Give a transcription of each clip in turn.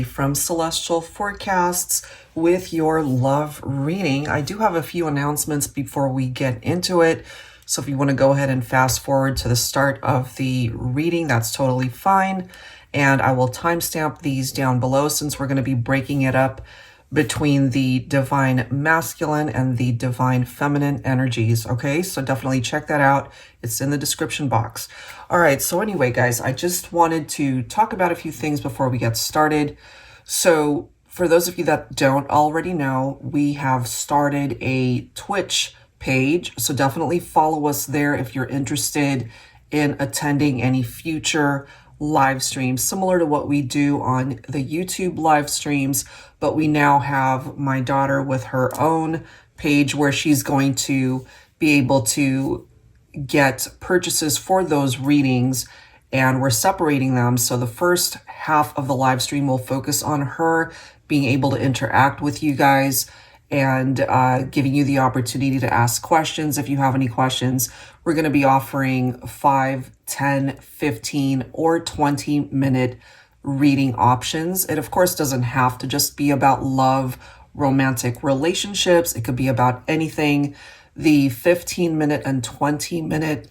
from Celestial Forecasts with your love reading. I do have a few announcements before we get into it. So if you want to go ahead and fast forward to the start of the reading, that's totally fine. And I will timestamp these down below since we're going to be breaking it up between the divine masculine and the divine feminine energies. Okay, so definitely check that out. It's in the description box. All right, so anyway, guys, I just wanted to talk about a few things before we get started. So for those of you that don't already know, we have started a Twitch page. So definitely follow us there if you're interested in attending any future live streams similar to what we do on the YouTube live streams, but we now have my daughter with her own page where she's going to be able to get purchases for those readings, and we're separating them. So the first half of the live stream will focus on her being able to interact with you guys and giving you the opportunity to ask questions if you have any questions. We're going to be offering 5, 10, 15, or 20-minute reading options. It, of course, doesn't have to just be about love, romantic relationships. It could be about anything. The 15-minute and 20-minute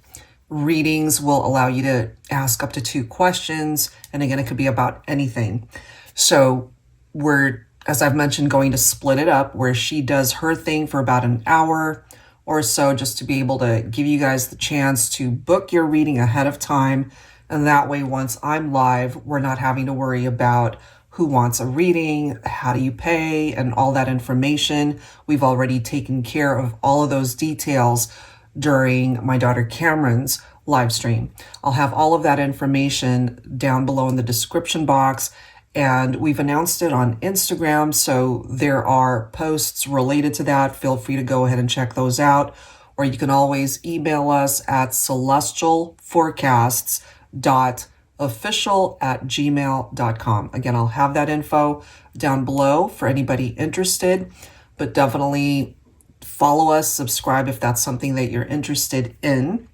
readings will allow you to ask up to 2 questions. And again, it could be about anything. So we're, as I've mentioned, going to split it up where she does her thing for about an hour or so, just to be able to give you guys the chance to book your reading ahead of time. And that way, once I'm live, we're not having to worry about who wants a reading, how do you pay, and all that information. We've already taken care of all of those details during my daughter Cameron's live stream. I'll have all of that information down below in the description box. And we've announced it on Instagram, so there are posts related to that. Feel free to go ahead and check those out. Or you can always email us at celestialforecasts.official@gmail.com. Again, I'll have that info down below for anybody interested, but definitely follow us, subscribe if that's something that you're interested in.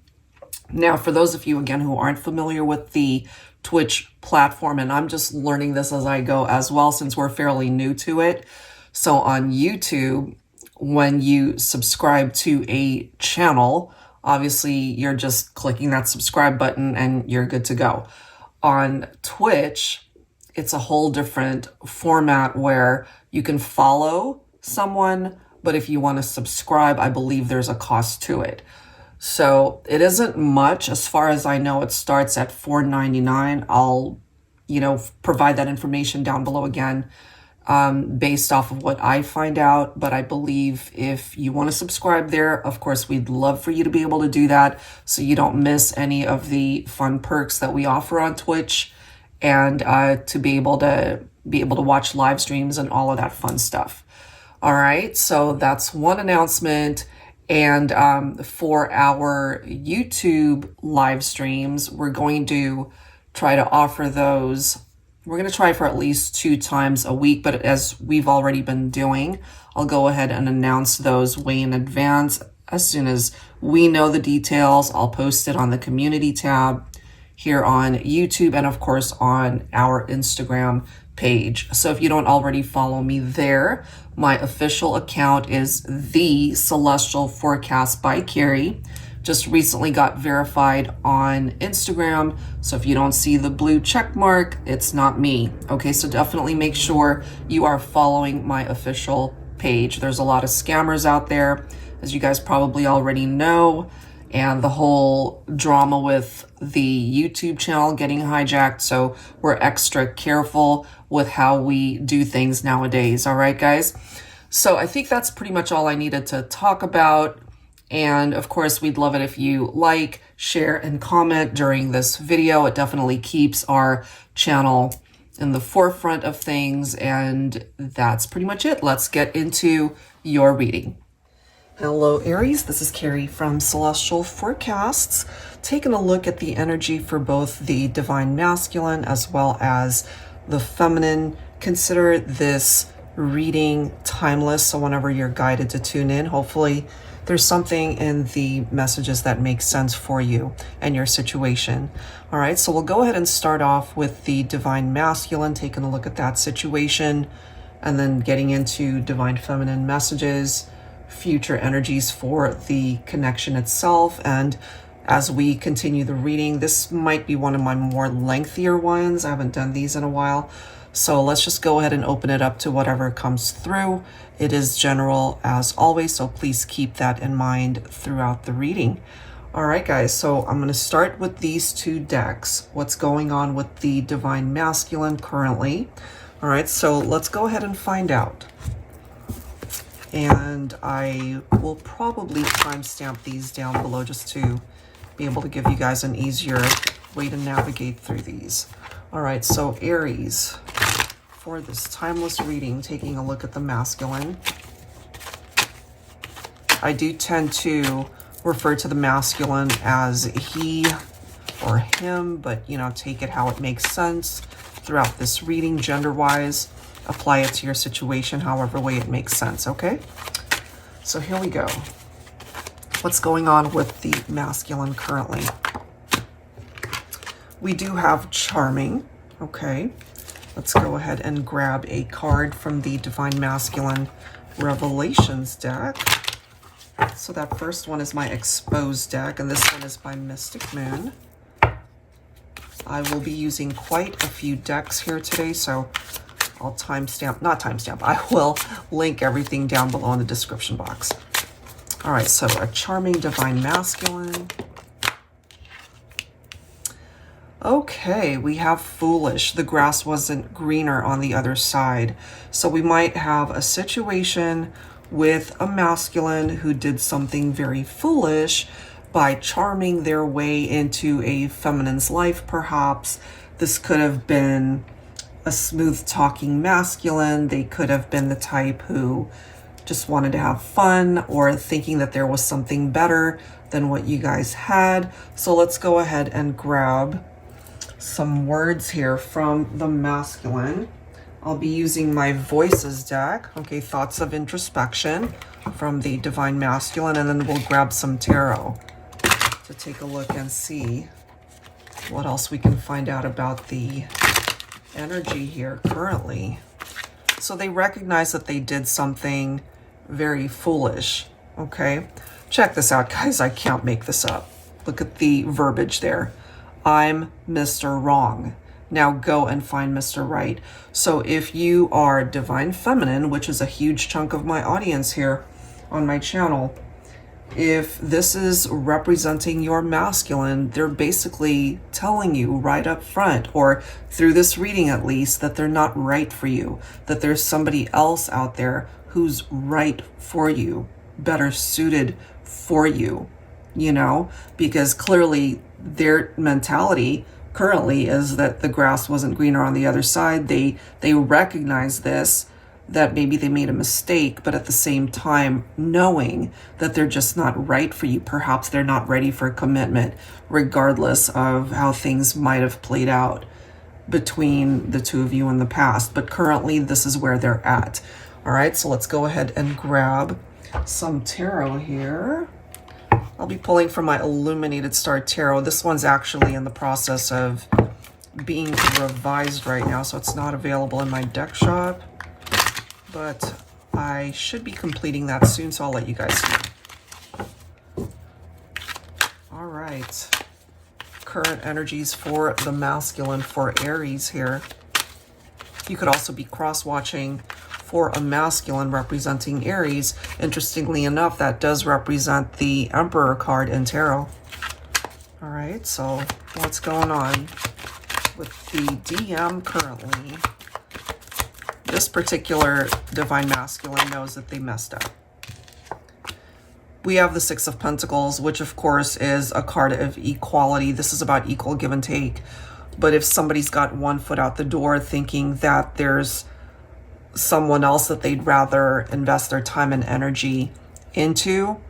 Now, for those of you, again, who aren't familiar with the Twitch platform, and I'm just learning this as I go as well, since we're fairly new to it. So on YouTube, when you subscribe to a channel, obviously you're just clicking that subscribe button and you're good to go. On Twitch, it's a whole different format where you can follow someone, but if you want to subscribe, I believe there's a cost to it. So it isn't much. As far as I know, it starts at $4.99. I'll, provide that information down below again, based off of what I find out. But I believe if you want to subscribe there, of course, we'd love for you to be able to do that so you don't miss any of the fun perks that we offer on Twitch, and to be able to watch live streams and all of that fun stuff. All right, so that's one announcement. And for our YouTube live streams, we're going to try to offer those. We're going to try for at least 2 times a week, but as we've already been doing, I'll go ahead and announce those way in advance. As soon as we know the details, I'll post it on the community tab here on YouTube and, of course, on our Instagram page. So if you don't already follow me there, my official account is The Celestial Forecast by Carrie. Just recently got verified on Instagram. So if you don't see the blue check mark, it's not me. Okay, so definitely make sure you are following my official page. There's a lot of scammers out there, as you guys probably already know. And the whole drama with the YouTube channel getting hijacked. So we're extra careful with how we do things nowadays. All right, guys. So I think that's pretty much all I needed to talk about. And of course, we'd love it if you like, share, and comment during this video. It definitely keeps our channel in the forefront of things. And that's pretty much it. Let's get into your reading. Hello, Aries. This is Carrie from Celestial Forecasts, taking a look at the energy for both the divine masculine as well as the feminine. Consider this reading timeless, so whenever you're guided to tune in, hopefully there's something in the messages that makes sense for you and your situation. All right, so we'll go ahead and start off with the Divine Masculine, taking a look at that situation, and then getting into Divine Feminine messages, future energies for the connection itself. And as we continue the reading, this might be one of my more lengthier ones. I haven't done these in a while. So let's just go ahead and open it up to whatever comes through. It is general as always, so please keep that in mind throughout the reading. All right, guys, so I'm going to start with these two decks. What's going on with the Divine Masculine currently? All right, so let's go ahead and find out. And I will probably timestamp these down below just to be able to give you guys an easier way to navigate through these. All right, so Aries, for this timeless reading, taking a look at the masculine. I do tend to refer to the masculine as he or him, but you know, take it how it makes sense throughout this reading, gender-wise. Apply it to your situation however way it makes sense, okay? So here we go. What's going on with the masculine currently? We do have Charming, okay? Let's go ahead and grab a card from the Divine Masculine Revelations deck. So that first one is my Exposed deck, and this one is by Mystic Moon. I will be using quite a few decks here today, so I'll I will link everything down below in the description box. All right, so a Charming Divine Masculine. Okay, we have Foolish. The grass wasn't greener on the other side. So we might have a situation with a masculine who did something very foolish by charming their way into a feminine's life, perhaps. This could have been a smooth talking masculine. They could have been the type who just wanted to have fun or thinking that there was something better than what you guys had. So let's go ahead and grab some words here from the masculine. I'll be using my Voices deck, okay, Thoughts of Introspection from the Divine Masculine, and then we'll grab some tarot to take a look and see what else we can find out about the energy here currently. So they recognize that they did something very foolish, okay? Check this out, guys. I can't make this up. Look at the verbiage there. I'm Mr. Wrong. Now go and find Mr. Right. So if you are Divine Feminine, which is a huge chunk of my audience here on my channel, if this is representing your masculine, they're basically telling you right up front, or through this reading at least, that they're not right for you, that there's somebody else out there who's right for you, better suited for you, you know, because clearly their mentality currently is that the grass wasn't greener on the other side. They recognize this, that maybe they made a mistake, but at the same time knowing that they're just not right for you. Perhaps they're not ready for a commitment, regardless of how things might have played out between the two of you in the past. But currently this is where they're at. All right, so let's go ahead and grab some tarot here. I'll be pulling from my Illuminated Star Tarot. This one's actually in the process of being revised right now, so it's not available in my deck shop. But I should be completing that soon, so I'll let you guys know. All right. Current energies for the masculine for Aries here. You could also be cross-watching for a masculine representing Aries. Interestingly enough, that does represent the Emperor card in tarot. All right, so what's going on with the DM currently? This particular Divine Masculine knows that they messed up. We have the Six of Pentacles, which of course is a card of equality. This is about equal give and take. But if somebody's got one foot out the door thinking that there's someone else that they'd rather invest their time and energy into,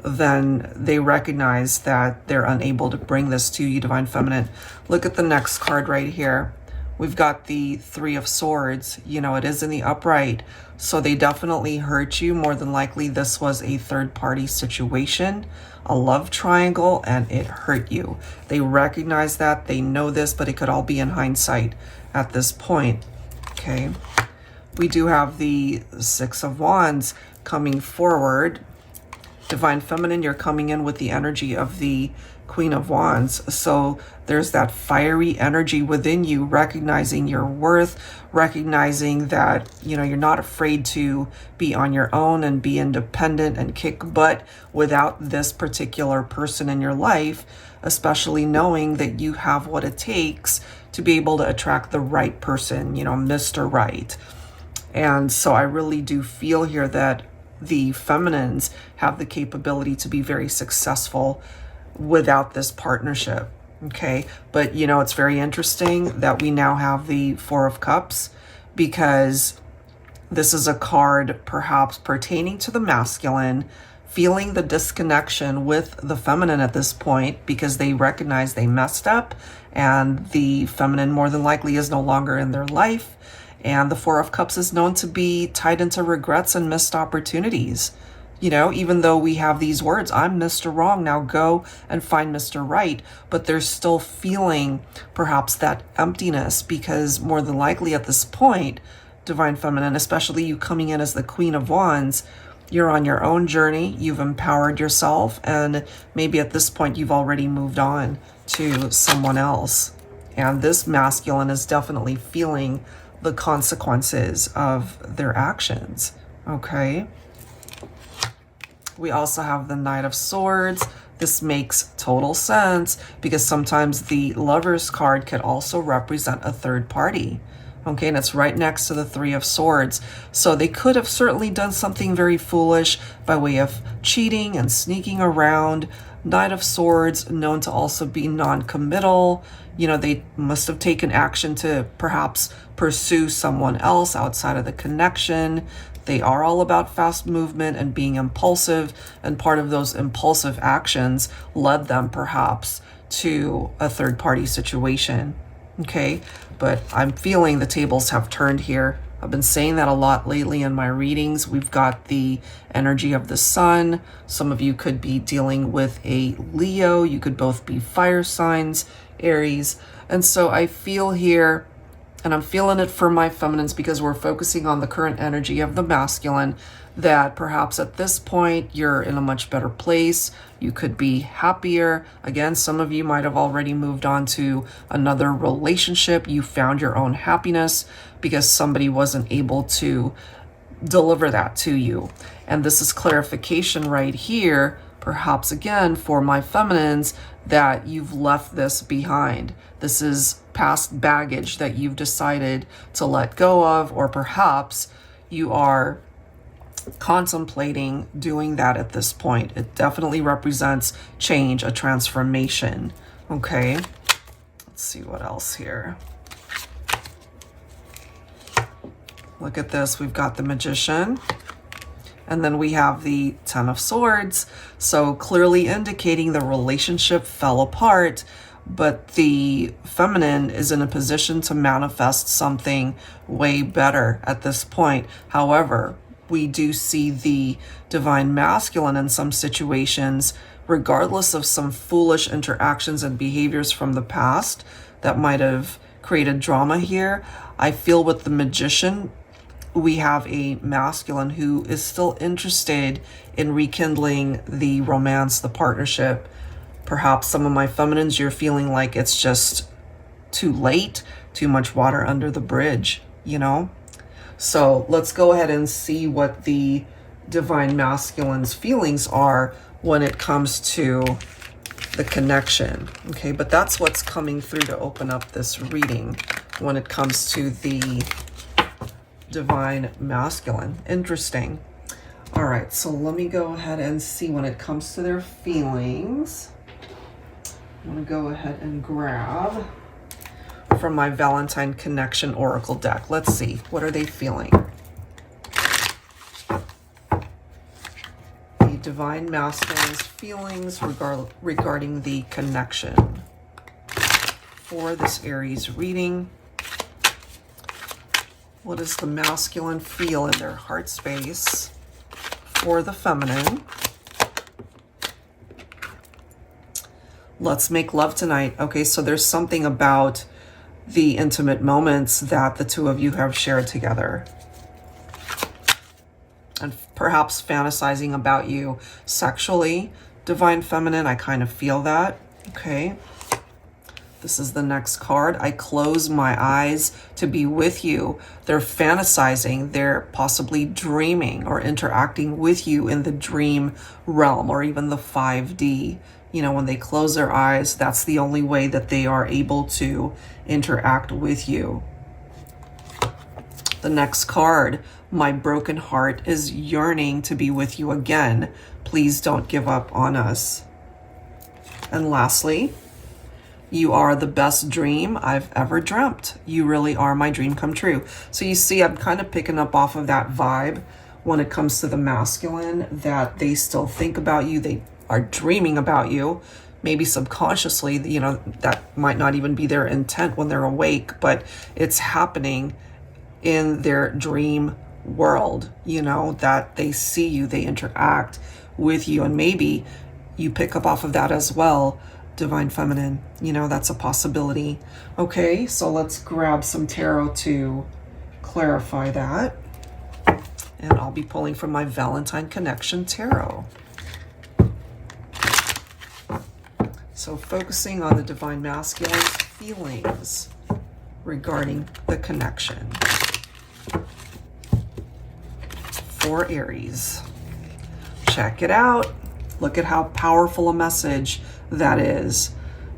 then they recognize that they're unable to bring this to you, Divine Feminine. Look at the next card right here. We've got the Three of Swords. You know, it is in the upright. So they definitely hurt you. More than likely, this was a third-party situation, a love triangle, and it hurt you. They recognize that, they know this, but it could all be in hindsight at this point, okay? We do have the Six of Wands coming forward. Divine Feminine, you're coming in with the energy of the Queen of Wands. So there's that fiery energy within you, recognizing your worth, recognizing that, you know, you're not afraid to be on your own and be independent and kick butt without this particular person in your life, especially knowing that you have what it takes to be able to attract the right person, you know, Mr. Right. And so I really do feel here that the feminines have the capability to be very successful without this partnership, okay? But, you know, it's very interesting that we now have the Four of Cups, because this is a card perhaps pertaining to the masculine, feeling the disconnection with the feminine at this point because they recognize they messed up and the feminine more than likely is no longer in their life. And the Four of Cups is known to be tied into regrets and missed opportunities. You know, even though we have these words, I'm Mr. Wrong, now go and find Mr. Right. But they're still feeling perhaps that emptiness because more than likely at this point, Divine Feminine, especially you coming in as the Queen of Wands, you're on your own journey, you've empowered yourself, and maybe at this point you've already moved on to someone else. And this masculine is definitely feeling the consequences of their actions, okay? We also have the Knight of Swords. This makes total sense because sometimes the Lover's card could also represent a third party, okay? And it's right next to the Three of Swords. So they could have certainly done something very foolish by way of cheating and sneaking around. Knight of Swords, known to also be non-committal. You know, they must have taken action to perhaps pursue someone else outside of the connection. They are all about fast movement and being impulsive, and part of those impulsive actions led them perhaps to a third-party situation, okay? But I'm feeling the tables have turned here. I've been saying that a lot lately in my readings. We've got the energy of the sun. Some of you could be dealing with a Leo. You could both be fire signs, Aries. And so I feel here, and I'm feeling it for my feminines because we're focusing on the current energy of the masculine, that perhaps at this point you're in a much better place. You could be happier. Again, some of you might have already moved on to another relationship. You found your own happiness because somebody wasn't able to deliver that to you. And this is clarification right here, perhaps again for my feminines, that you've left this behind. This is past baggage that you've decided to let go of, or perhaps you are contemplating doing that at this point. It definitely represents change, a transformation. Okay, let's see what else here. Look at this. We've got the Magician. And then we have the Ten of Swords. So clearly indicating the relationship fell apart, but the feminine is in a position to manifest something way better at this point. However, we do see the divine masculine in some situations, regardless of some foolish interactions and behaviors from the past that might have created drama here. I feel with the Magician, we have a masculine who is still interested in rekindling the romance, the partnership. Perhaps some of my feminines, you're feeling like it's just too late, too much water under the bridge, you know? So let's go ahead and see what the divine masculine's feelings are when it comes to the connection, okay? But that's what's coming through to open up this reading when it comes to the divine masculine. Interesting. All right, so let me go ahead and see when it comes to their feelings. I'm going to go ahead and grab from my Valentine Connection Oracle deck. Let's see, what are they feeling? The divine masculine's feelings regarding the connection for this Aries reading. What does the masculine feel in their heart space for the feminine? Let's make love tonight. Okay, so there's something about the intimate moments that the two of you have shared together. And perhaps fantasizing about you sexually, Divine Feminine. I kind of feel that. Okay. This is the next card. I close my eyes to be with you. They're fantasizing. They're possibly dreaming or interacting with you in the dream realm or even the 5D. You know, when they close their eyes, that's the only way that they are able to interact with you. The next card, my broken heart is yearning to be with you again. Please don't give up on us. And lastly, you are the best dream I've ever dreamt. You really are my dream come true. So you see, I'm kind of picking up off of that vibe when it comes to the masculine, that they still think about you. They are dreaming about you. Maybe subconsciously, you know, that might not even be their intent when they're awake, but it's happening in their dream world, you know, that they see you, they interact with you, and maybe you pick up off of that as well, Divine Feminine. You know, that's a possibility. Okay, so let's grab some tarot to clarify that. And I'll be pulling from my Valentine Connection Tarot. So focusing on the Divine Masculine feelings regarding the connection for Aries. Check it out. Look at how powerful a message that is.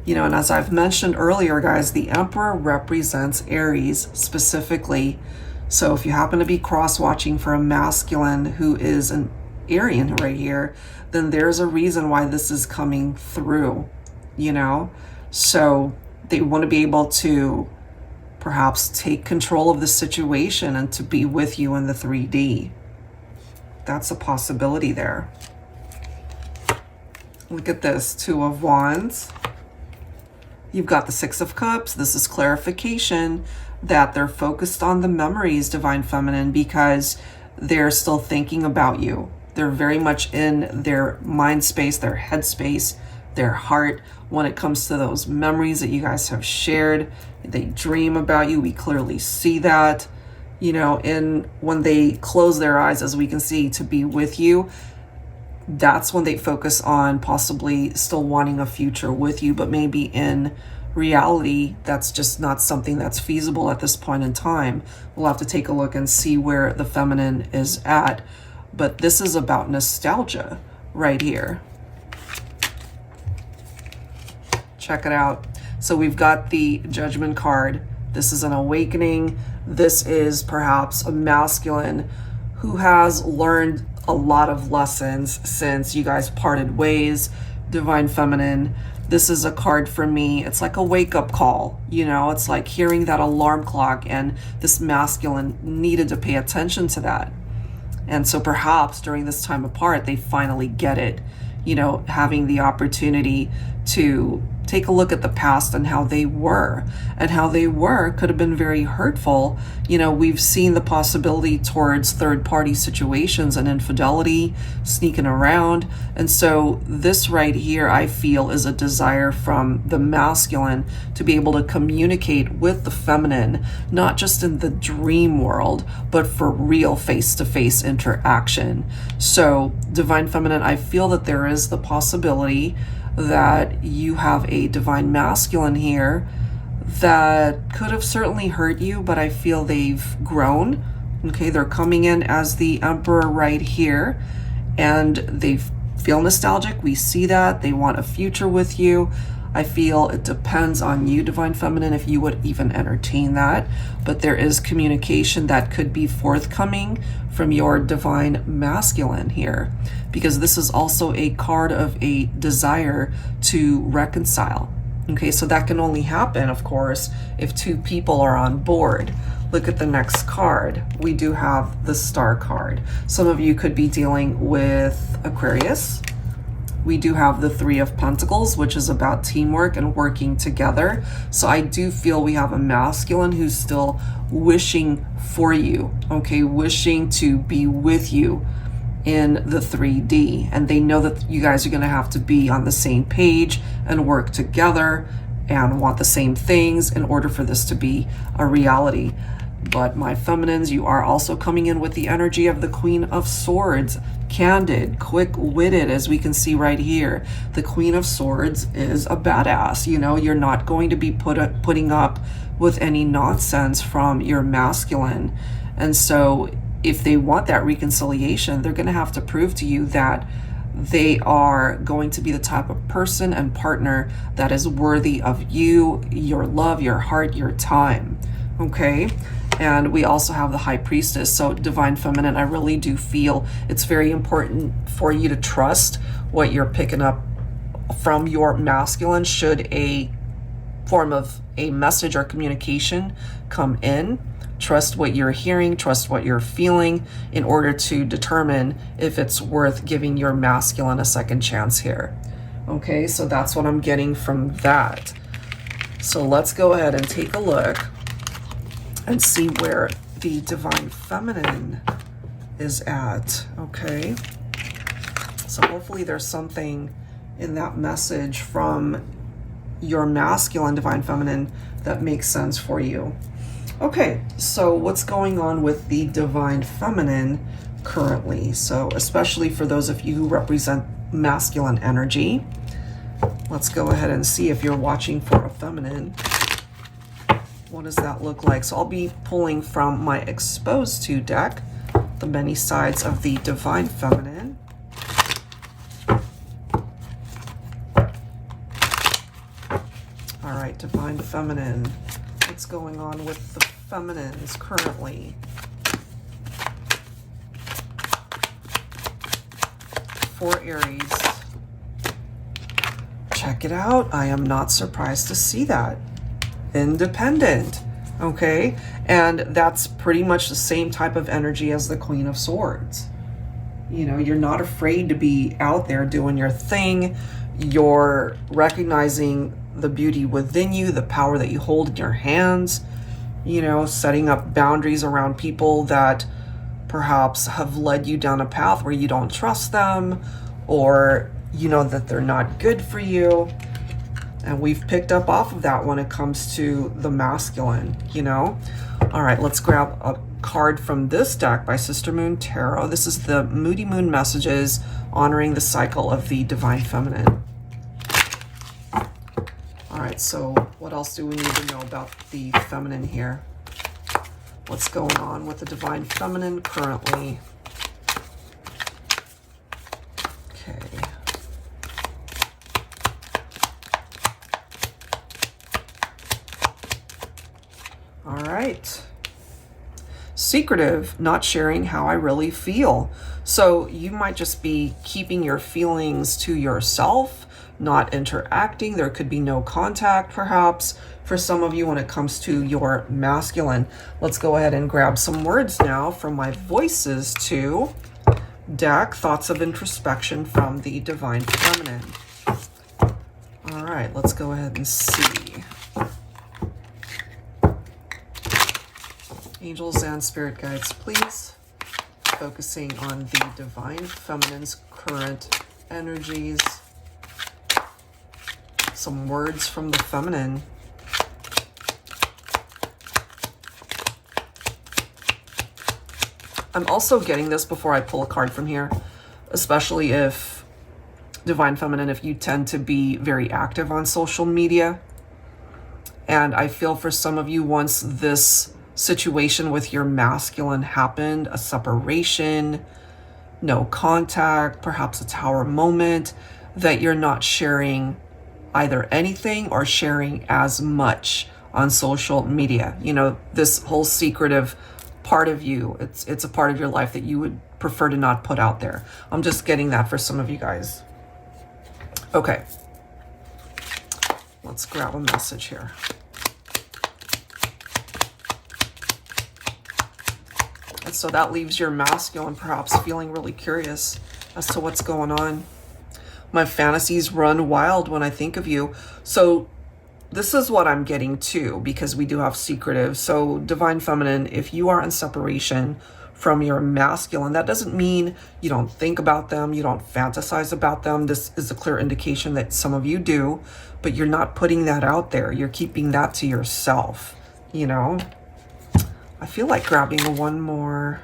You know, and as I've mentioned earlier, guys, the Emperor represents Aries specifically. So if you happen to be cross-watching for a masculine who is an Arian right here, then there's a reason why this is coming through, you know? So they want to be able to perhaps take control of the situation and to be with you in the 3D. That's a possibility there. Look at this, Two of Wands. You've got the Six of Cups. This is clarification that they're focused on the memories, Divine Feminine, because they're still thinking about you. They're very much in their mind space, their head space, their heart when it comes to those memories that you guys have shared. They dream about you. We clearly see that, you know, and when they close their eyes, as we can see, to be with you, that's when they focus on possibly still wanting a future with you, but maybe in reality, that's just not something that's feasible at this point in time. We'll have to take a look and see where the feminine is at. But this is about nostalgia right here. Check it out. So we've got the Judgment card. This is an awakening. This is perhaps a masculine who has learned a lot of lessons since you guys parted ways, Divine Feminine. This is a card for me. It's like a wake-up call, you know? It's like hearing that alarm clock, and this masculine needed to pay attention to that. And so perhaps during this time apart, they finally get it, you know, having the opportunity to take a look at the past and how they were. And how they were could have been very hurtful. You know, we've seen the possibility towards third-party situations and infidelity, sneaking around. And so this right here, I feel, is a desire from the masculine to be able to communicate with the feminine, not just in the dream world, but for real face-to-face interaction. So, Divine Feminine, I feel that there is the possibility that you have a divine masculine here that could have certainly hurt you, but I feel they've grown. Okay, they're coming in as the Emperor right here, and they feel nostalgic. We see that. They want a future with you. I feel it depends on you, Divine Feminine, if you would even entertain that. But there is communication that could be forthcoming from your Divine Masculine here, because this is also a card of a desire to reconcile. Okay, so that can only happen, of course, if two people are on board. Look at the next card. We do have the Star card. Some of you could be dealing with Aquarius, we do have the Three of Pentacles, which is about teamwork and working together. So I do feel we have a masculine who's still wishing for you, okay, wishing to be with you in the 3D. And they know that you guys are going to have to be on the same page and work together and want the same things in order for this to be a reality. But my feminines, you are also coming in with the energy of the Queen of Swords. Candid, quick-witted, as we can see right here. The Queen of Swords is a badass. You know, you're not going to be putting up with any nonsense from your masculine. And so if they want that reconciliation, they're going to have to prove to you that they are going to be the type of person and partner that is worthy of you, your love, your heart, your time. Okay? And we also have the High Priestess. So Divine Feminine, I really do feel it's very important for you to trust what you're picking up from your masculine. Should a form of a message or communication come in, trust what you're hearing, trust what you're feeling in order to determine if it's worth giving your masculine a second chance here. Okay, so that's what I'm getting from that. So let's go ahead and take a look and see where the Divine Feminine is at, okay? So hopefully there's something in that message from your masculine Divine Feminine that makes sense for you. Okay, so what's going on with the Divine Feminine currently? So especially for those of you who represent masculine energy, let's go ahead and see if you're watching for a feminine. What does that look like? So I'll be pulling from my Exposed To deck, the many sides of the Divine Feminine. All right, Divine Feminine. What's going on with the feminines currently? For Aries. Check it out. I am not surprised to see that. Independent, okay? And that's pretty much the same type of energy as the Queen of Swords. You know, you're not afraid to be out there doing your thing. You're recognizing the beauty within you, the power that you hold in your hands, you know, setting up boundaries around people that perhaps have led you down a path where you don't trust them, or you know that they're not good for you. And we've picked up off of that when it comes to the masculine, you know. All right, let's grab a card from this deck by Sister Moon Tarot. This is the Moody Moon Messages honoring the cycle of the Divine Feminine. All right, so what else do we need to know about the feminine here? What's going on with the Divine Feminine currently? Okay. All right. Secretive, not sharing how I really feel. So you might just be keeping your feelings to yourself, not interacting. There could be no contact, perhaps, for some of you when it comes to your masculine. Let's go ahead and grab some words now from my Voices To deck. Thoughts of introspection from the Divine Feminine. All right, let's go ahead and see. Angels and spirit guides, please. Focusing on the Divine Feminine's current energies. Some words from the feminine. I'm also getting this before I pull a card from here, especially if Divine Feminine, if you tend to be very active on social media. And I feel for some of you, once this situation with your masculine happened, a separation, no contact, perhaps a tower moment, that you're not sharing either anything or sharing as much on social media. You know, this whole secretive part of you, it's a part of your life that you would prefer to not put out there. I'm just getting that for some of you guys. Okay, let's grab a message here. And so that leaves your masculine perhaps feeling really curious as to what's going on. My fantasies run wild when I think of you. So this is what I'm getting to, because we do have secretive. So Divine Feminine, if you are in separation from your masculine, that doesn't mean you don't think about them, you don't fantasize about them. This is a clear indication that some of you do, but you're not putting that out there. You're keeping that to yourself, you know. I feel like grabbing one more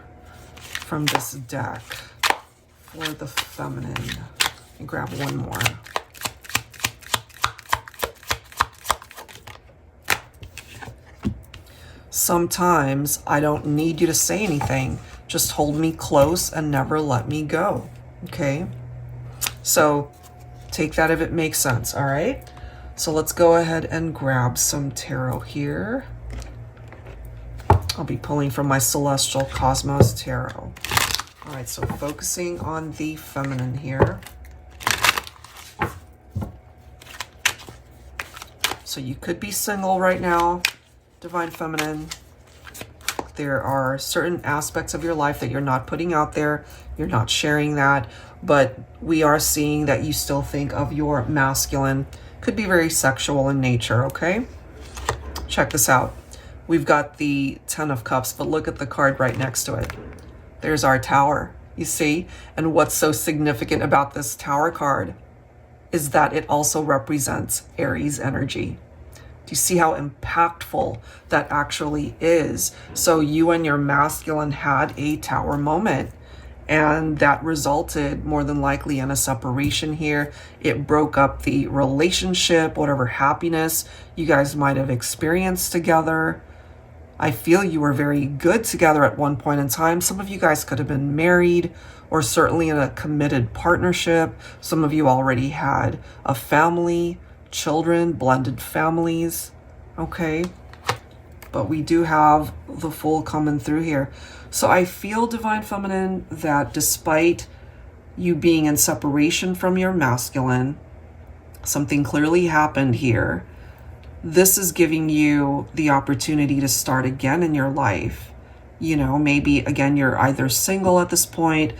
from this deck for the feminine. And grab one more. Sometimes I don't need you to say anything. Just hold me close and never let me go. Okay? So take that if it makes sense, all right? So let's go ahead and grab some tarot here. I'll be pulling from my Celestial Cosmos Tarot. All right, so focusing on the feminine here. So you could be single right now, Divine Feminine. There are certain aspects of your life that you're not putting out there. You're not sharing that, but we are seeing that you still think of your masculine. Could be very sexual in nature, okay? Check this out. We've got the 10 of Cups, but look at the card right next to it. There's our Tower, you see? And what's so significant about this Tower card is that it also represents Aries energy. Do you see how impactful that actually is? So you and your masculine had a Tower moment, and that resulted more than likely in a separation here. It broke up the relationship, whatever happiness you guys might have experienced together. I feel you were very good together at one point in time. Some of you guys could have been married or certainly in a committed partnership. Some of you already had a family, children, blended families, okay? But we do have the Fool coming through here. So I feel, Divine Feminine, that despite you being in separation from your masculine, something clearly happened here. This is giving you the opportunity to start again in your life. You know, maybe again, you're either single at this point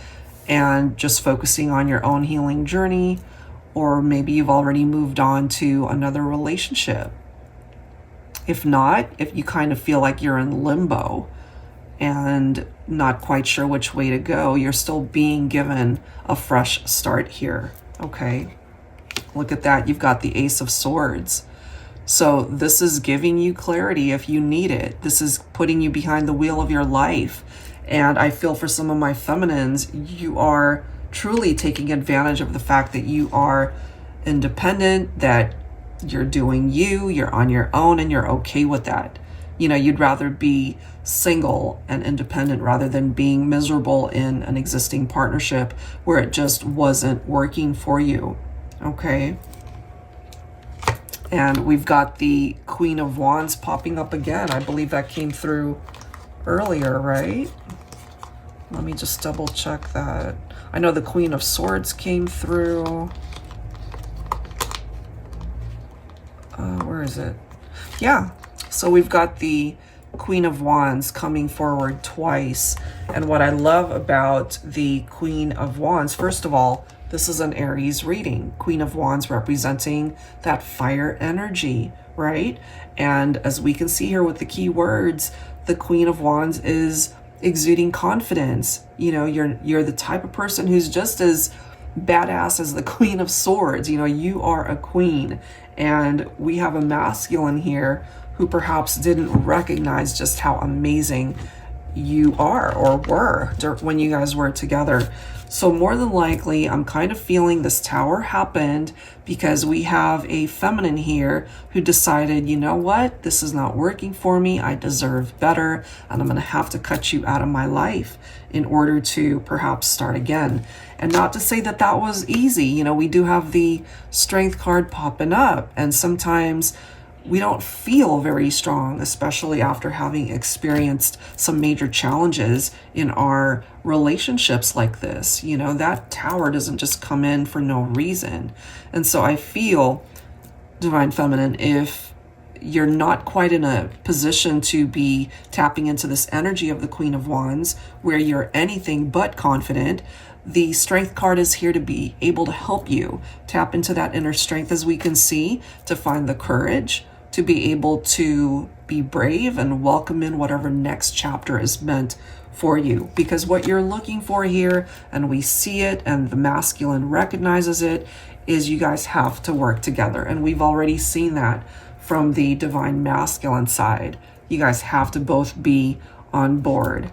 and just focusing on your own healing journey, or maybe you've already moved on to another relationship. If not, if you kind of feel like you're in limbo and not quite sure which way to go, you're still being given a fresh start here, okay? Look at that. You've got the Ace of Swords. So this is giving you clarity if you need it. This is putting you behind the wheel of your life. And I feel for some of my feminines, you are truly taking advantage of the fact that you are independent, that you're doing you, you're on your own, and you're okay with that. You know, you'd rather be single and independent rather than being miserable in an existing partnership where it just wasn't working for you, okay? And we've got the Queen of Wands popping up again. I believe that came through earlier, right? Let me just double check that. I know the Queen of Swords came through. Where is it? Yeah. So we've got the Queen of Wands coming forward twice. And what I love about the Queen of Wands, first of all, this is an Aries reading. Queen of Wands representing that fire energy, right? And as we can see here with the key words, the Queen of Wands is exuding confidence. You know, you're the type of person who's just as badass as the Queen of Swords. You know, you are a queen. And we have a masculine here who perhaps didn't recognize just how amazing you are or were when you guys were together. So more than likely, I'm kind of feeling this Tower happened because we have a feminine here who decided, you know what, this is not working for me. I deserve better, and I'm going to have to cut you out of my life in order to perhaps start again. And not to say that that was easy. You know, we do have the Strength card popping up, and sometimes we don't feel very strong, especially after having experienced some major challenges in our relationships like this. You know, that Tower doesn't just come in for no reason. And so I feel, Divine Feminine, if you're not quite in a position to be tapping into this energy of the Queen of Wands where you're anything but confident. The Strength card is here to be able to help you tap into that inner strength, as we can see, to find the courage to be able to be brave and welcome in whatever next chapter is meant for you. Because what you're looking for here, and we see it and the masculine recognizes it, is you guys have to work together. And we've already seen that from the divine masculine side. You guys have to both be on board.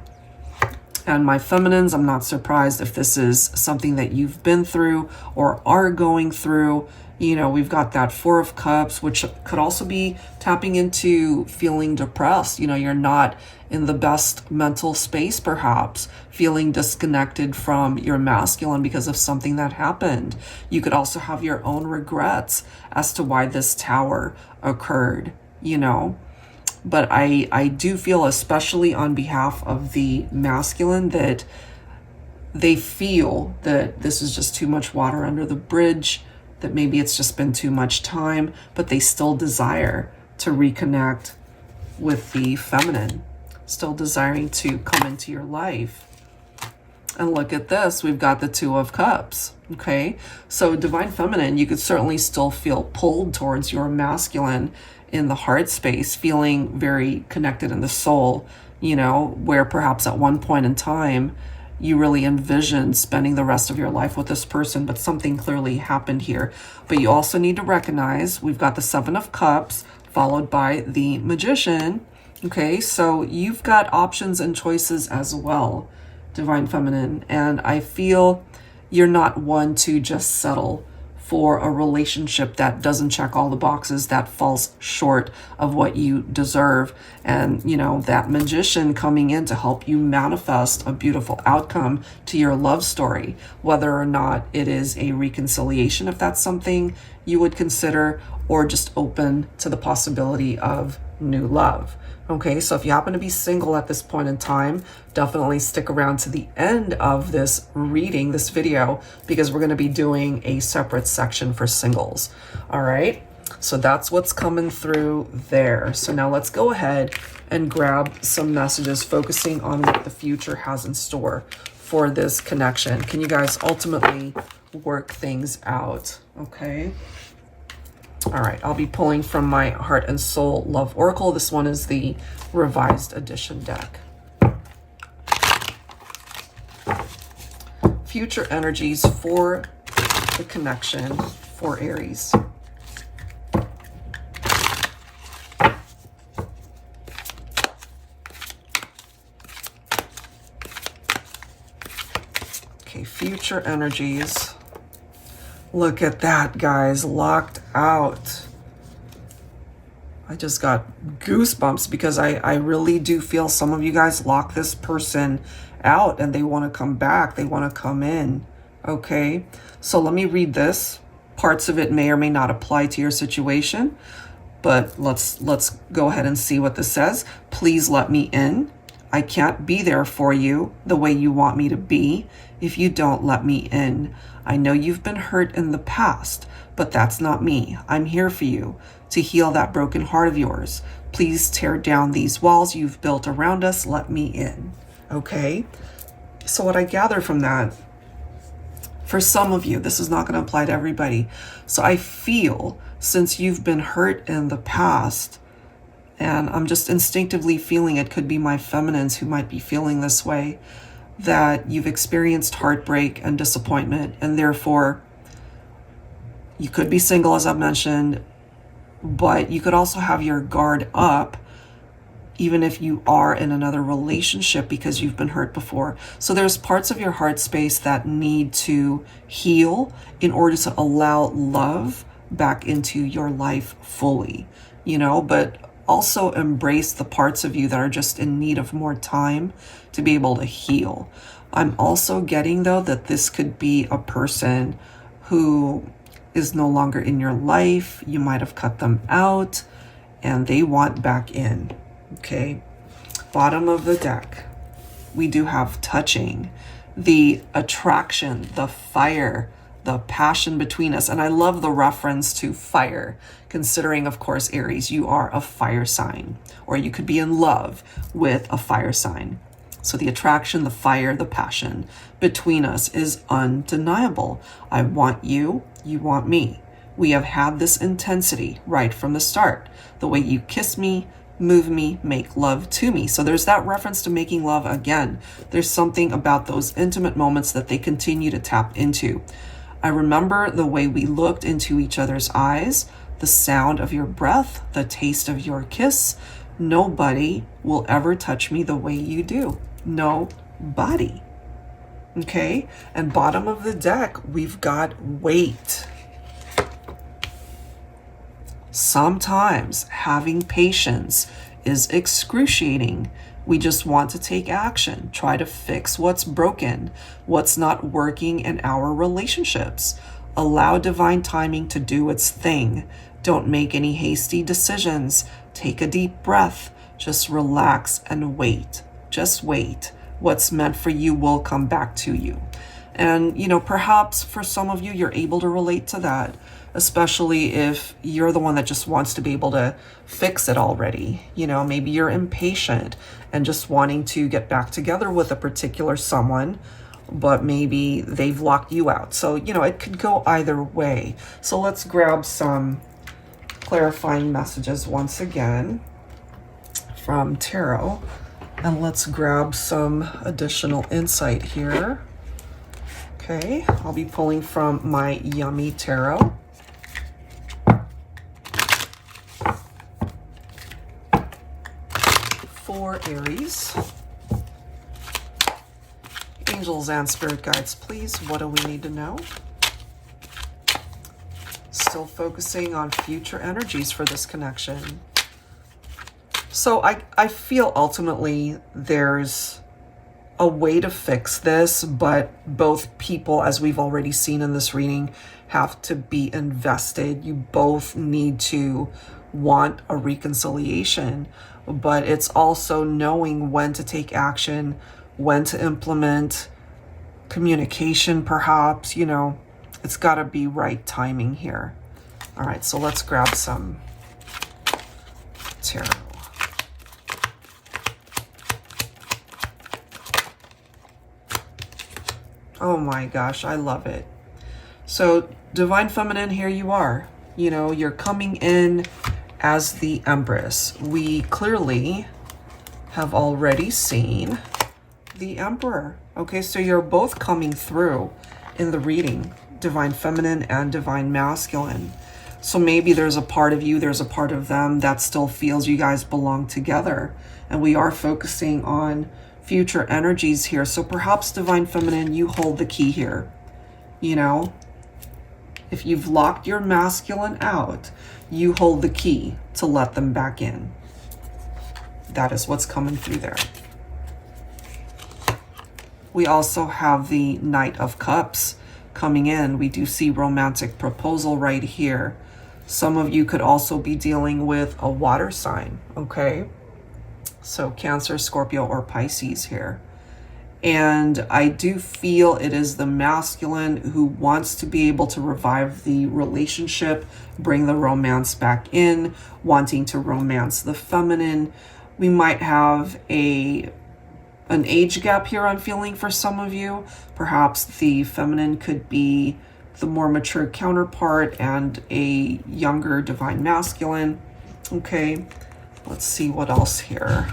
And my feminines, I'm not surprised if this is something that you've been through or are going through. You know, we've got that Four of Cups, which could also be tapping into feeling depressed. You know, you're not in the best mental space, perhaps, feeling disconnected from your masculine because of something that happened. You could also have your own regrets as to why this tower occurred, you know. But I do feel, especially on behalf of the masculine, that they feel that this is just too much water under the bridge, that maybe it's just been too much time, but they still desire to reconnect with the feminine, still desiring to come into your life. And look at this, we've got the Two of Cups, okay? So divine feminine, you could certainly still feel pulled towards your masculine in the heart space, feeling very connected in the soul, you know, where perhaps at one point in time, you really envisioned spending the rest of your life with this person, but something clearly happened here. But you also need to recognize we've got the Seven of Cups followed by the Magician. Okay, so you've got options and choices as well, divine feminine. And I feel you're not one to just settle for a relationship that doesn't check all the boxes, that falls short of what you deserve. And, you know, that Magician coming in to help you manifest a beautiful outcome to your love story, whether or not it is a reconciliation, if that's something you would consider, or just open to the possibility of new love. Okay, so if you happen to be single at this point in time, definitely stick around to the end of this reading, this video, because we're going to be doing a separate section for singles. All right, so that's what's coming through there. So now let's go ahead and grab some messages focusing on what the future has in store for this connection. Can you guys ultimately work things out? Okay. All right, I'll be pulling from my Heart and Soul Love Oracle. This one is the revised edition deck. Future energies for the connection for Aries. Okay, future energies. Look at that, guys, locked out. I just got goosebumps because I really do feel some of you guys lock this person out and they want to come back. They want to come in. Okay, so let me read this. Parts of it may or may not apply to your situation, but let's go ahead and see what this says. Please let me in. I can't be there for you the way you want me to be if you don't let me in. I know you've been hurt in the past, but that's not me. I'm here for you to heal that broken heart of yours. Please tear down these walls you've built around us. Let me in. Okay? So what I gather from that, for some of you, this is not going to apply to everybody. So I feel since you've been hurt in the past, and I'm just instinctively feeling it could be my feminines who might be feeling this way, that you've experienced heartbreak and disappointment, and therefore you could be single, as I've mentioned, but you could also have your guard up even if you are in another relationship because you've been hurt before. So there's parts of your heart space that need to heal in order to allow love back into your life fully, you know, but also embrace the parts of you that are just in need of more time to be able to heal. I'm also getting, though, that this could be a person who is no longer in your life. You might have cut them out and they want back in. Okay, bottom of the deck, we do have touching, the attraction, the fire, the passion between us. And I love the reference to fire, considering, of course, Aries, you are a fire sign, or you could be in love with a fire sign. So the attraction, the fire, the passion between us is undeniable. I want you, you want me. We have had this intensity right from the start. The way you kiss me, move me, make love to me. So there's that reference to making love again. There's something about those intimate moments that they continue to tap into. I remember the way we looked into each other's eyes, the sound of your breath, the taste of your kiss. Nobody will ever touch me the way you do. Nobody. Okay? And bottom of the deck, we've got wait. Sometimes having patience is excruciating. We just want to take action, try to fix what's broken, what's not working in our relationships. Allow divine timing to do its thing. Don't make any hasty decisions. Take a deep breath. Just relax and wait. Just wait. What's meant for you will come back to you. And, you know, perhaps for some of you, you're able to relate to that, especially if you're the one that just wants to be able to fix it already. You know, maybe you're impatient and just wanting to get back together with a particular someone, but maybe they've locked you out. So, you know, it could go either way. So let's grab some clarifying messages once again from Tarot. And let's grab some additional insight here. Okay, I'll be pulling from my Yummy Tarot. For Aries. Angels and spirit guides, please. What do we need to know? Still focusing on future energies for this connection. So I feel ultimately there's a way to fix this, but both people, as we've already seen in this reading, have to be invested. You both need to want a reconciliation, but it's also knowing when to take action, when to implement communication, perhaps, you know, it's got to be right timing here. All right, so let's grab some tarot. Oh my gosh, I love it. So Divine Feminine, here you are. You know, you're coming in as the Empress. We clearly have already seen the Emperor. Okay, so you're both coming through in the reading, Divine Feminine and Divine Masculine. So maybe there's a part of you, there's a part of them that still feels you guys belong together. And we are focusing on future energies here. So perhaps Divine Feminine, you hold the key here. You know, if you've locked your masculine out, you hold the key to let them back in. That is what's coming through there. We also have the Knight of Cups coming in. We do see romantic proposal right here. Some of you could also be dealing with a water sign, okay? So Cancer, Scorpio, or Pisces here. And I do feel it is the masculine who wants to be able to revive the relationship, bring the romance back in, wanting to romance the feminine. We might have an age gap here, I'm feeling, for some of you. Perhaps the feminine could be the more mature counterpart and a younger divine masculine. Okay, let's see what else here.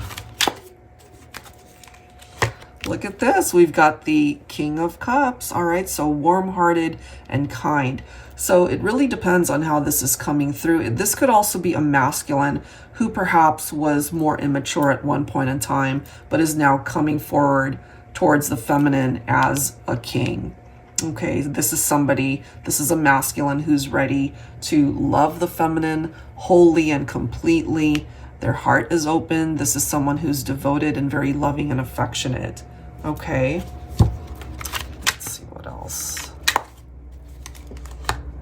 Look at this. We've got the King of Cups. All right, so warm-hearted and kind. So it really depends on how this is coming through. This could also be a masculine who perhaps was more immature at one point in time, but is now coming forward towards the feminine as a king. Okay, this is a masculine who's ready to love the feminine wholly and completely. Their heart is open. This is someone who's devoted and very loving and affectionate. Okay, let's see what else.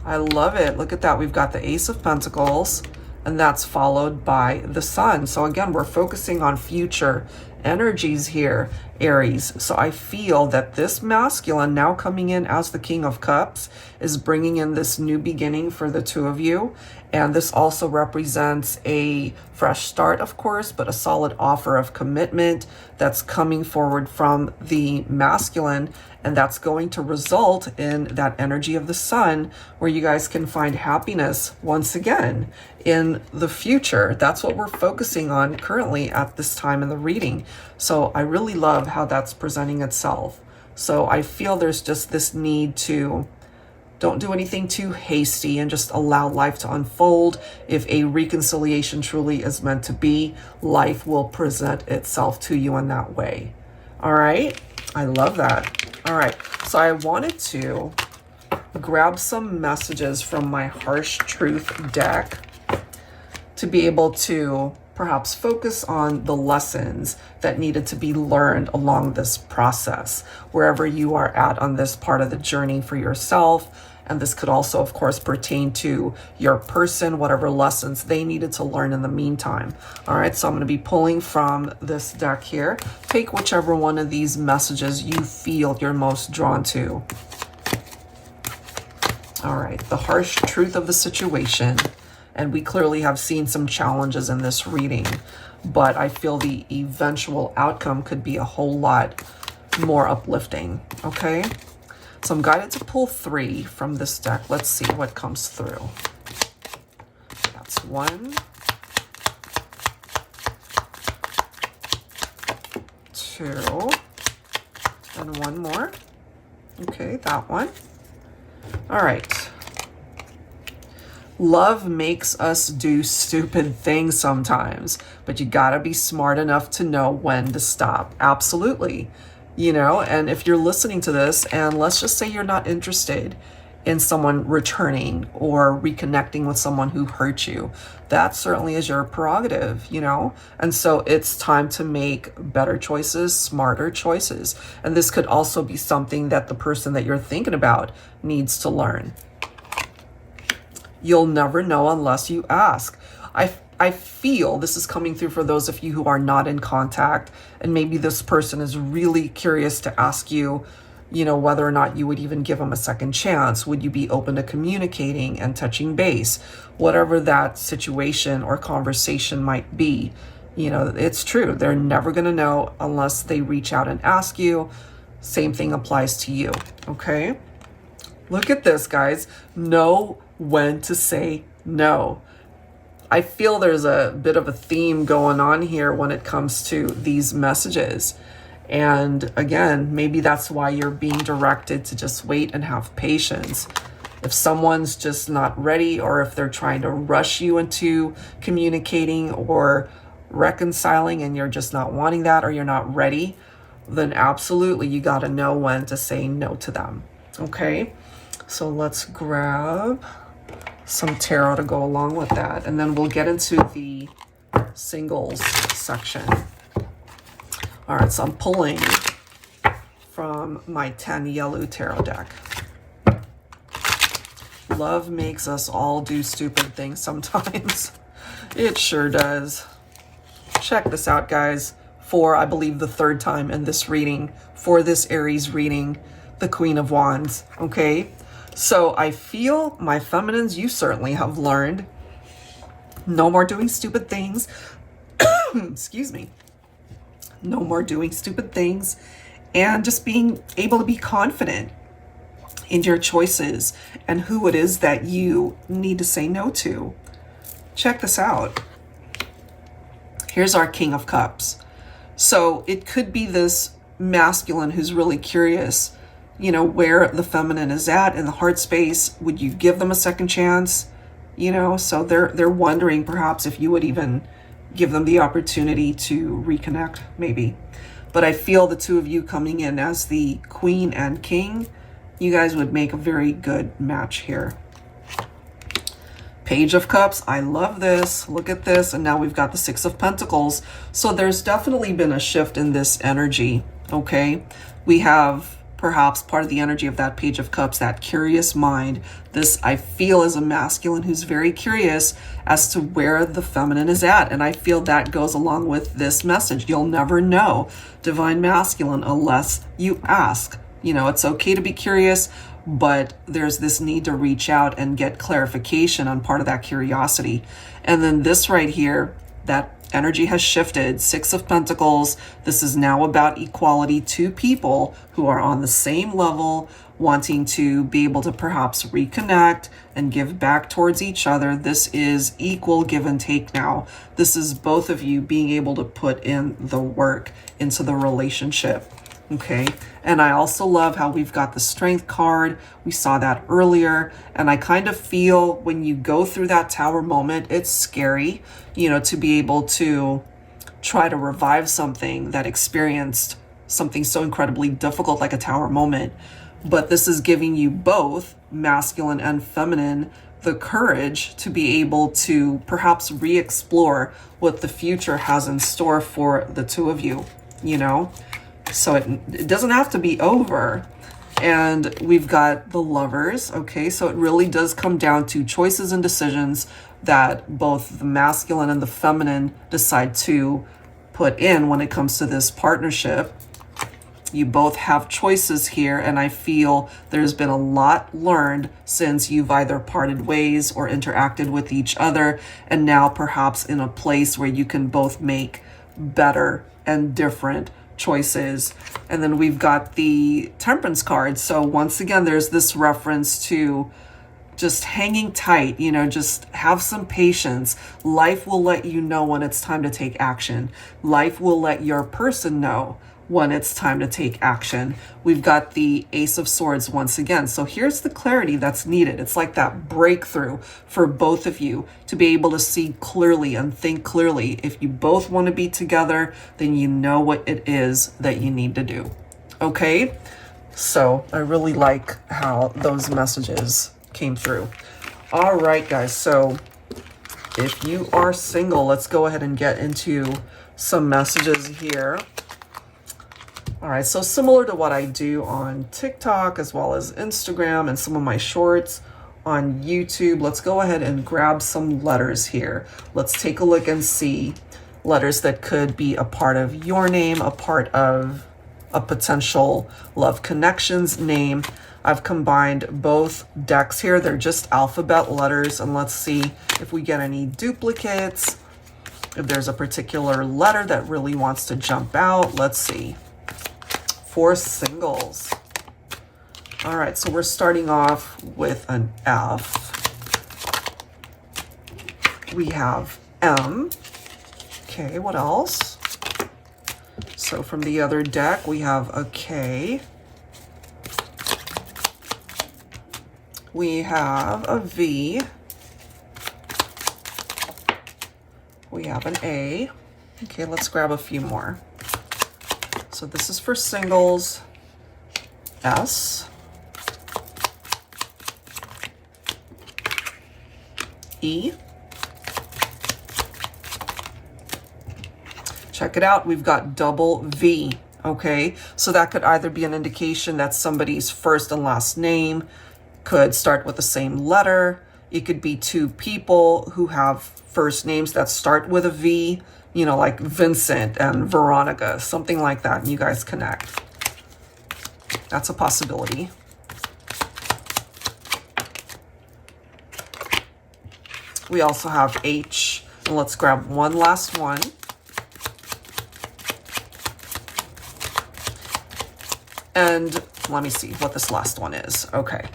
I love it. Look at that. We've got the Ace of Pentacles, and that's followed by the Sun. So again, we're focusing on future energies here. Aries. So I feel that this masculine now coming in as the King of Cups is bringing in this new beginning for the two of you. And this also represents a fresh start, of course, but a solid offer of commitment that's coming forward from the masculine. And that's going to result in that energy of the sun where you guys can find happiness once again in the future. That's what we're focusing on currently at this time in the reading. So I really love how that's presenting itself. So I feel there's just this need to don't do anything too hasty and just allow life to unfold. If a reconciliation truly is meant to be, life will present itself to you in that way. All right. I love that. All right. So I wanted to grab some messages from my Harsh Truth deck to be able to perhaps focus on the lessons that needed to be learned along this process, wherever you are at on this part of the journey for yourself. And this could also, of course, pertain to your person, whatever lessons they needed to learn in the meantime. All right, so I'm going to be pulling from this deck here. Take whichever one of these messages you feel you're most drawn to. All right, the harsh truth of the situation. And we clearly have seen some challenges in this reading, but I feel the eventual outcome could be a whole lot more uplifting, okay? So I'm guided to pull 3 from this deck. Let's see what comes through. That's 1, 2, and 1 more. Okay, that one. All right. Love makes us do stupid things sometimes, but you gotta be smart enough to know when to stop. Absolutely. You know, and if you're listening to this and let's just say you're not interested in someone returning or reconnecting with someone who hurt you, that certainly is your prerogative, you know? And so it's time to make better choices, smarter choices. And this could also be something that the person that you're thinking about needs to learn. You'll never know unless you ask. I feel this is coming through for those of you who are not in contact, and maybe this person is really curious to ask you, you know, whether or not you would even give them a second chance. Would you be open to communicating and touching base? Whatever that situation or conversation might be, you know, it's true. They're never going to know unless they reach out and ask you. Same thing applies to you, okay? Look at this, guys. Know when to say no. I feel there's a bit of a theme going on here when it comes to these messages. And again, maybe that's why you're being directed to just wait and have patience. If someone's just not ready, or if they're trying to rush you into communicating or reconciling and you're just not wanting that, or you're not ready, then absolutely you got to know when to say no to them. Okay, so let's grab some tarot to go along with that, and then we'll get into the singles section. All right, so I'm pulling from my 10 yellow tarot deck. Love makes us all do stupid things sometimes. It sure does. Check this out, guys. For, I believe, the 3rd time in this reading, for this Aries reading, the Queen of Wands, okay? So I feel, my feminines, you certainly have learned no more doing stupid things. Excuse me. No more doing stupid things, and just being able to be confident in your choices and who it is that you need to say no to. Check this out. Here's our King of Cups. So it could be this masculine who's really curious, you know, where the feminine is at in the heart space. Would you give them a second chance? You know, so they're wondering perhaps if you would even give them the opportunity to reconnect, maybe. But I feel the two of you coming in as the Queen and King, you guys would make a very good match here. Page of Cups, I love this. Look at this. And now we've got the 6 of Pentacles. So there's definitely been a shift in this energy, okay? We have perhaps part of the energy of that Page of Cups, that curious mind. This I feel is a masculine who's very curious as to where the feminine is at. And I feel that goes along with this message. You'll never know, Divine Masculine, unless you ask. You know, it's okay to be curious, but there's this need to reach out and get clarification on part of that curiosity. And then this right here, that energy has shifted. Six of Pentacles. This is now about equality. Two people who are on the same level, wanting to be able to perhaps reconnect and give back towards each other. This is equal give and take now. This is both of you being able to put in the work into the relationship. Okay, and I also love how we've got the Strength card. We saw that earlier, and I kind of feel when you go through that Tower moment, it's scary, you know, to be able to try to revive something that experienced something so incredibly difficult like a Tower moment. But this is giving you both, masculine and feminine, the courage to be able to perhaps re-explore what the future has in store for the two of you, you know? So it doesn't have to be over. And we've got the Lovers, okay? So it really does come down to choices and decisions that both the masculine and the feminine decide to put in when it comes to this partnership. You both have choices here, and I feel there's been a lot learned since you've either parted ways or interacted with each other, and now perhaps in a place where you can both make better and different choices. And then we've got the Temperance card. So once again, there's this reference to just hanging tight, you know, just have some patience. Life will let you know when it's time to take action. Life will let your person know when it's time to take action. We've got the Ace of Swords once again. So here's the clarity that's needed. It's like that breakthrough for both of you to be able to see clearly and think clearly. If you both want to be together, then you know what it is that you need to do. Okay? So I really like how those messages came through. All right, guys. So if you are single, let's go ahead and get into some messages here. All right, so similar to what I do on TikTok as well as Instagram and some of my shorts on YouTube, let's go ahead and grab some letters here. Let's take a look and see letters that could be a part of your name, a part of a potential love connection's name. I've combined both decks here. They're just alphabet letters, and let's see if we get any duplicates. If there's a particular letter that really wants to jump out, let's see. For singles. All right, so we're starting off with an F. We have M. Okay, what else? So from the other deck, we have a K. We have a V. We have an A. Okay, let's grab a few more. So this is for singles, S, E. Check it out, we've got double V, okay? So that could either be an indication that somebody's first and last name could start with the same letter. It could be two people who have first names that start with a V, you know, like Vincent and Veronica, something like that, and you guys connect. That's a possibility. We also have H, and let's grab one last one. And let me see what this last one is. Okay.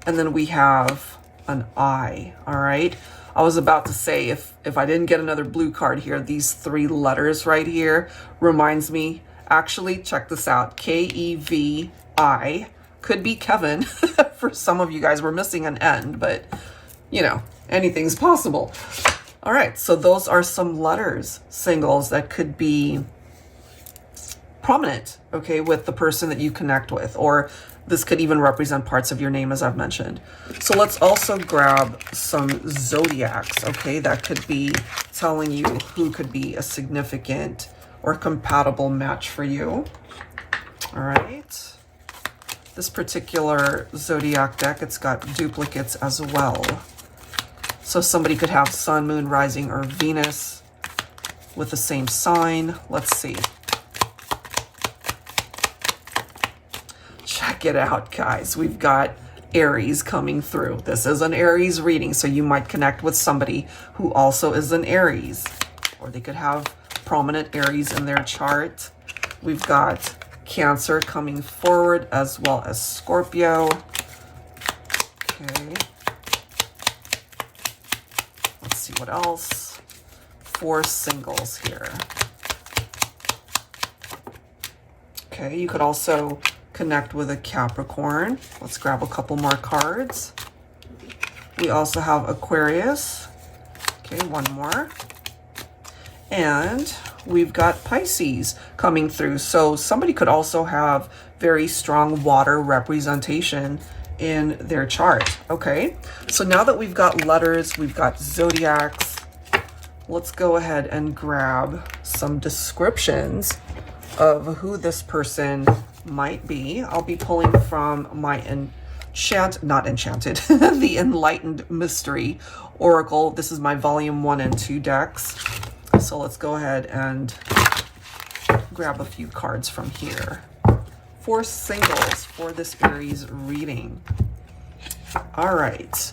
And then we have an I, all right? I was about to say, if I didn't get another blue card here, these three letters right here reminds me, actually, check this out, K-E-V-I, could be Kevin. For some of you guys, we're missing an N, but, you know, anything's possible. All right, so those are some letters, singles, that could be prominent, okay, with the person that you connect with, or this could even represent parts of your name, as I've mentioned. So let's also grab some zodiacs, okay, that could be telling you who could be a significant or compatible match for you. All right. This particular zodiac deck, it's got duplicates as well. So somebody could have Sun, Moon, Rising, or Venus with the same sign. Let's see. Check it out, guys. We've got Aries coming through. This is an Aries reading, so you might connect with somebody who also is an Aries, or they could have prominent Aries in their chart. We've got Cancer coming forward, as well as Scorpio. Okay. Let's see what else. 4 singles here. Okay, you could also connect with a Capricorn. Let's grab a couple more cards. We also have Aquarius. Okay, one more. And we've got Pisces coming through. So somebody could also have very strong water representation in their chart. Okay, so now that we've got letters, we've got zodiacs, let's go ahead and grab some descriptions of who this person might be. I'll be pulling from my the Enlightened Mystery Oracle. This is my volume 1 and 2 decks. So let's go ahead and grab a few cards from here. 4 singles for this Aries reading. All right.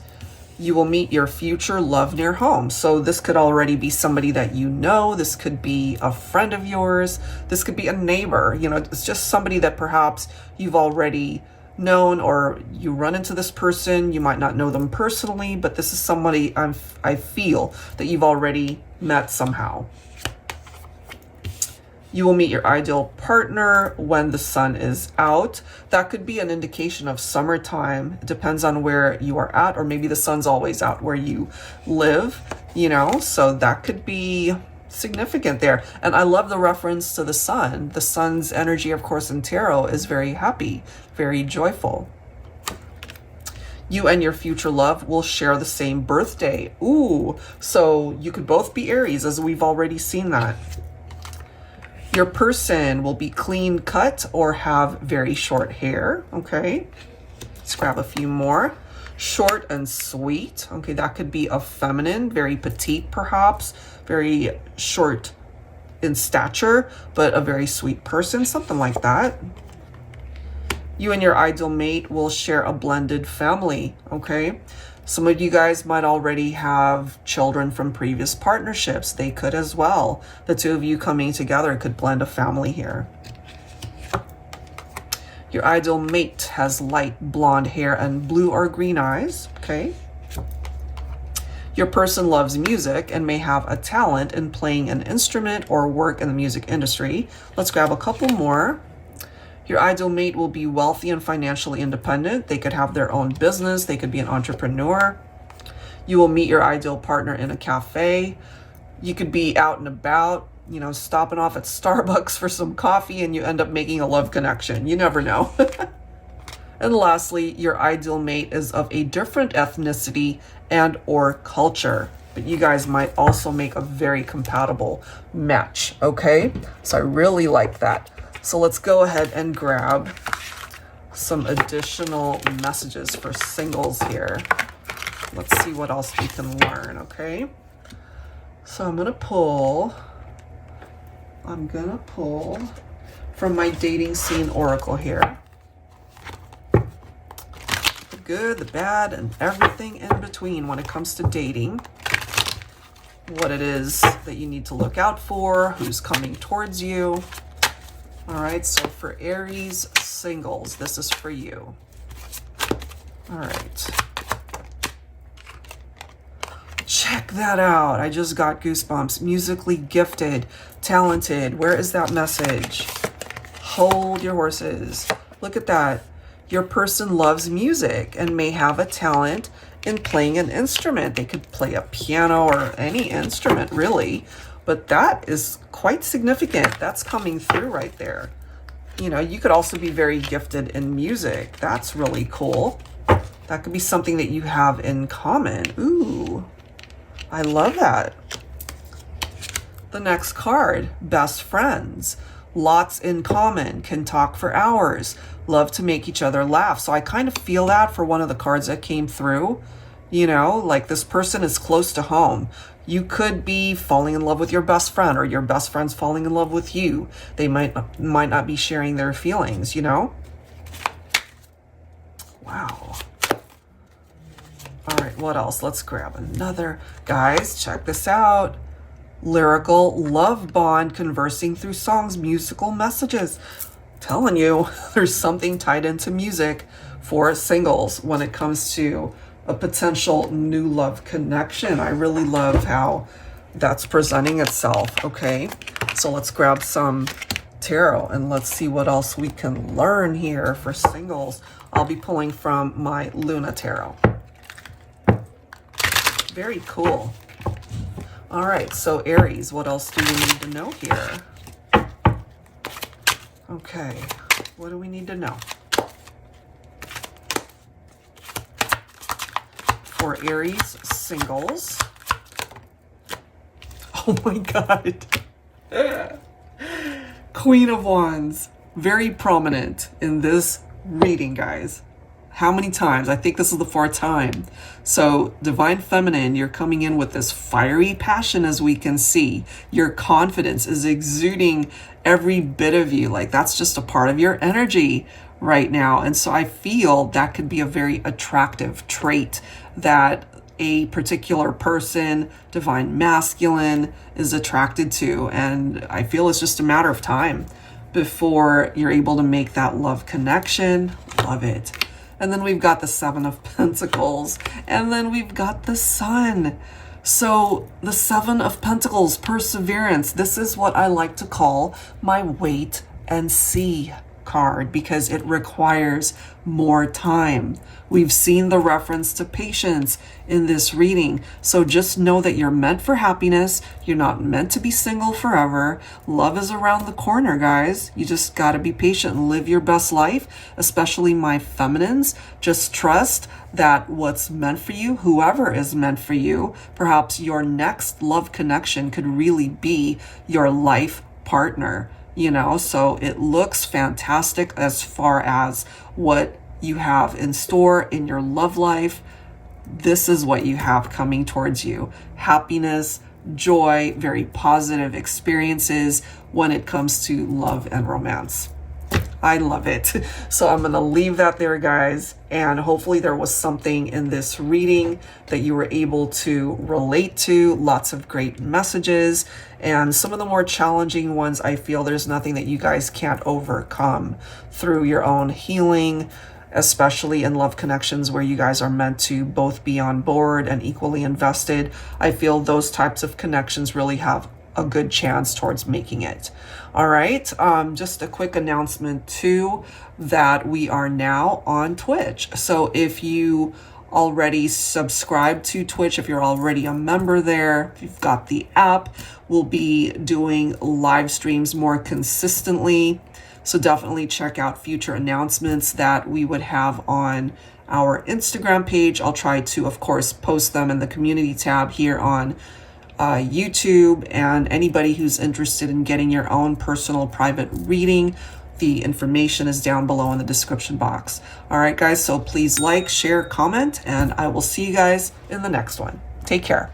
You will meet your future love near home. So this could already be somebody that you know. This could be a friend of yours. This could be a neighbor. You know, it's just somebody that perhaps you've already known, or you run into this person. You might not know them personally, but this is somebody I feel that you've already met somehow. You will meet your ideal partner when the sun is out. That could be an indication of summertime. It depends on where you are at, or maybe the sun's always out where you live, you know, so that could be significant there. And I love the reference to the sun. The sun's energy, of course, in tarot is very happy, very joyful. You and your future love will share the same birthday. Ooh, so you could both be Aries, as we've already seen that. Your person will be clean cut or have very short hair. Okay, let's grab a few more. Short and sweet. Okay, that could be a feminine, very petite perhaps, very short in stature, but a very sweet person, something like that. You and your ideal mate will share a blended family. Okay, some of you guys might already have children from previous partnerships. They could as well. The two of you coming together could blend a family here. Your ideal mate has light blonde hair and blue or green eyes. Okay. Your person loves music and may have a talent in playing an instrument or work in the music industry. Let's grab a couple more. Your ideal mate will be wealthy and financially independent. They could have their own business. They could be an entrepreneur. You will meet your ideal partner in a cafe. You could be out and about, you know, stopping off at Starbucks for some coffee, and you end up making a love connection. You never know. And lastly, your ideal mate is of a different ethnicity and or culture, but you guys might also make a very compatible match. Okay, so I really like that. So let's go ahead and grab some additional messages for singles here. Let's see what else we can learn, okay? So I'm gonna pull from my dating scene oracle here. The good, the bad, and everything in between when it comes to dating. What it is that you need to look out for, who's coming towards you. All right, so for Aries singles, this is for you. All right. Check that out. I just got goosebumps. Musically gifted, talented. Where is that message? Hold your horses. Look at that. Your person loves music and may have a talent in playing an instrument. They could play a piano or any instrument, really. But that is quite significant. That's coming through right there. You know, you could also be very gifted in music. That's really cool. That could be something that you have in common. Ooh, I love that. The next card, best friends. Lots in common, can talk for hours. love to make each other laugh. So I kind of feel that for one of the cards that came through, you know, like this person is close to home. You could be falling in love with your best friend, or your best friend's falling in love with you. They might not be sharing their feelings, you know? Wow. All right, what else? Let's grab another. Guys, check this out. Lyrical love bond, conversing through songs, musical messages. Telling you, there's something tied into music for singles when it comes to a potential new love connection. I really love how that's presenting itself. Okay, so let's grab some tarot and let's see what else we can learn here for singles. I'll be pulling from my Luna tarot. Very cool. All right, so Aries, what else do we need to know here? Okay, what do we need to know? For Aries singles. Oh my God. Queen of Wands, very prominent in this reading, guys. How many times? I think this is the fourth time. So Divine Feminine, you're coming in with this fiery passion, as we can see. Your confidence is exuding every bit of you. Like that's just a part of your energy right now. And so I feel that could be a very attractive trait that a particular person, Divine Masculine, is attracted to. And I feel it's just a matter of time before you're able to make that love connection. Love it. And then we've got the Seven of Pentacles, and then we've got the Sun. So the Seven of Pentacles, perseverance. This is what I like to call my wait and see card, because it requires more time. We've seen the reference to patience in this reading. So just know that you're meant for happiness. You're not meant to be single forever. Love is around the corner, guys. You just got to be patient and live your best life, especially my feminines. Just trust that what's meant for you, whoever is meant for you, perhaps your next love connection could really be your life partner. You know, so it looks fantastic as far as what you have in store in your love life. This is what you have coming towards you. Happiness, joy, very positive experiences when it comes to love and romance. I love it. So I'm going to leave that there, guys. And hopefully there was something in this reading that you were able to relate to. Lots of great messages. And some of the more challenging ones, I feel there's nothing that you guys can't overcome through your own healing, especially in love connections where you guys are meant to both be on board and equally invested. I feel those types of connections really have a good chance towards making it. All right, just a quick announcement too, that we are now on Twitch. So if you already subscribe to Twitch, if you're already a member there, if you've got the app, we'll be doing live streams more consistently. So definitely check out future announcements that we would have on our Instagram page. I'll try to, of course, post them in the community tab here on YouTube. And anybody who's interested in getting your own personal private reading, the information is down below in the description box. All right, guys, so please like, share, comment, and I will see you guys in the next one. Take care.